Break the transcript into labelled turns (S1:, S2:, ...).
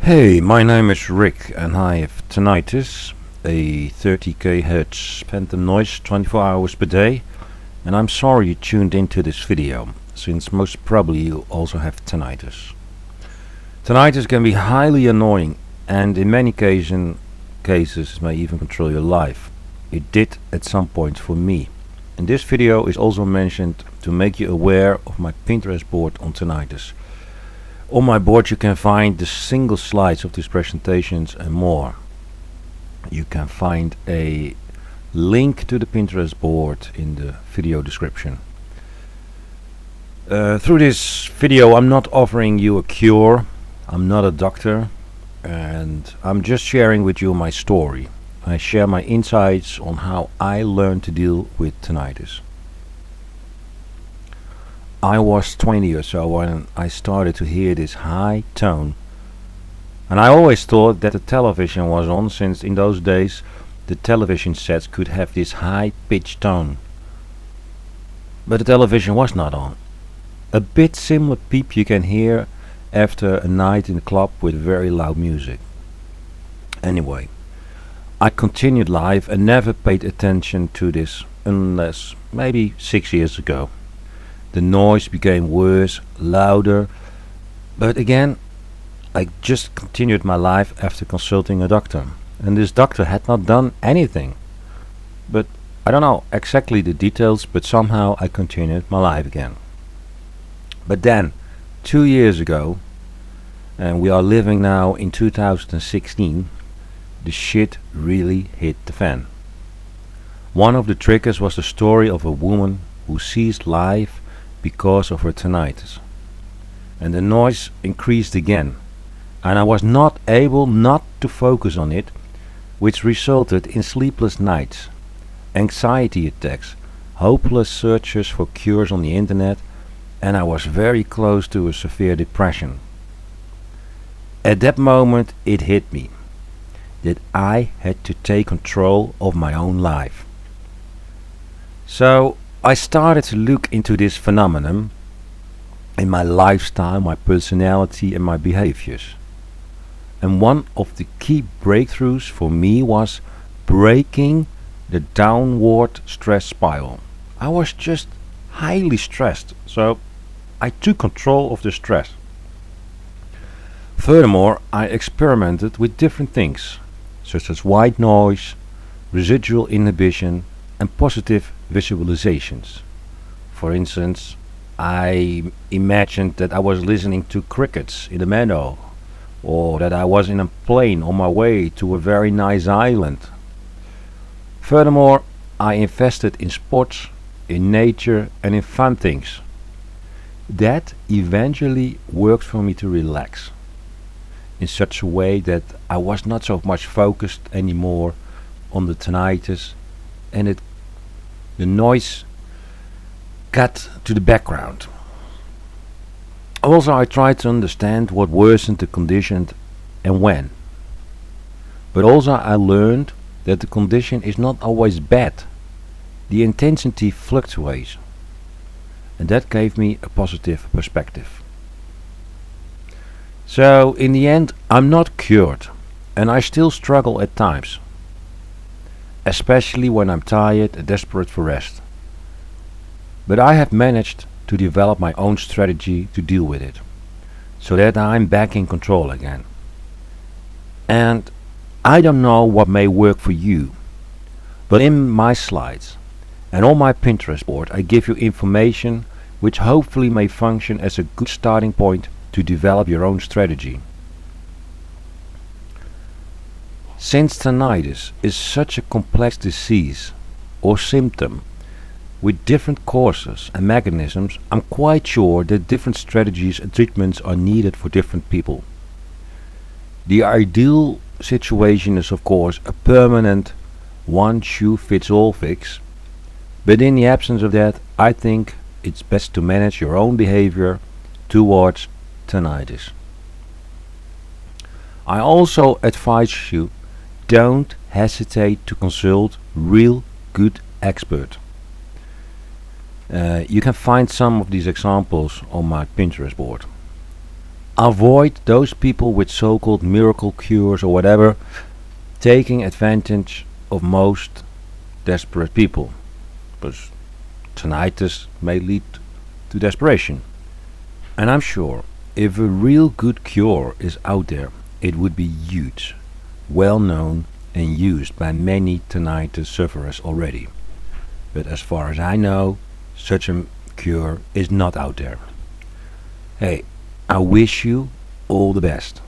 S1: Hey, my name is Rick and I have tinnitus, a 30 kHz phantom noise 24 hours per day, and I'm sorry you tuned into this video, since most probably you also have tinnitus. Tinnitus can be highly annoying and in many cases may even control your life. It did at some point for me. And this video is also mentioned to make you aware of my Pinterest board on tinnitus. On my board you can find the single slides of these presentations and more. You can find a link to the Pinterest board in the video description. Through this video I'm not offering you a cure, I'm not a doctor, and I'm just sharing with you my story. I share my insights on how I learned to deal with tinnitus. I was 20 or so when I started to hear this high tone, and I always thought that the television was on, since in those days the television sets could have this high pitched tone. But the television was not on. A bit similar peep you can hear after a night in the club with very loud music. Anyway, I continued live and never paid attention to this unless maybe 6 years ago. The noise became worse, louder, but again I just continued my life after consulting a doctor, and this doctor had not done anything. But I don't know exactly the details, but somehow I continued my life again. But then 2 years ago, and we are living now in 2016, the shit really hit the fan. One of the triggers was the story of a woman who ceased life because of her tinnitus, and the noise increased again, and I was not able not to focus on it, which resulted in sleepless nights, anxiety attacks, hopeless searches for cures on the internet, and I was very close to a severe depression. At that moment it hit me that I had to take control of my own life. So I started to look into this phenomenon in my lifestyle, my personality and my behaviors. And one of the key breakthroughs for me was breaking the downward stress spiral. I was just highly stressed, so I took control of the stress. Furthermore, I experimented with different things, such as white noise, residual inhibition and positive visualizations. For instance, I imagined that I was listening to crickets in a meadow, or that I was in a plane on my way to a very nice island. Furthermore, I invested in sports, in nature and in fun things. That eventually worked for me to relax in such a way that I was not so much focused anymore on the tinnitus, and the noise got to the background. Also, I tried to understand what worsened the condition and when. But also I learned that the condition is not always bad. The intensity fluctuates, and that gave me a positive perspective. So in the end I'm not cured, and I still struggle at times, especially when I'm tired and desperate for rest. But I have managed to develop my own strategy to deal with it, so that I'm back in control again. And I don't know what may work for you, but in my slides and on my Pinterest board I give you information which hopefully may function as a good starting point to develop your own strategy. Since tinnitus is such a complex disease or symptom with different causes and mechanisms, I'm quite sure that different strategies and treatments are needed for different people. The ideal situation is of course a permanent one-shoe-fits-all fix, but in the absence of that I think it's best to manage your own behavior towards tinnitus. I also advise you, don't hesitate to consult real good expert. You can find some of these examples on my Pinterest board. Avoid those people with so-called miracle cures or whatever taking advantage of most desperate people, because tinnitus may lead to desperation. And I'm sure if a real good cure is out there, it would be huge, well known and used by many tinnitus sufferers already. But as far as I know, such a cure is not out there. Hey, I wish you all the best.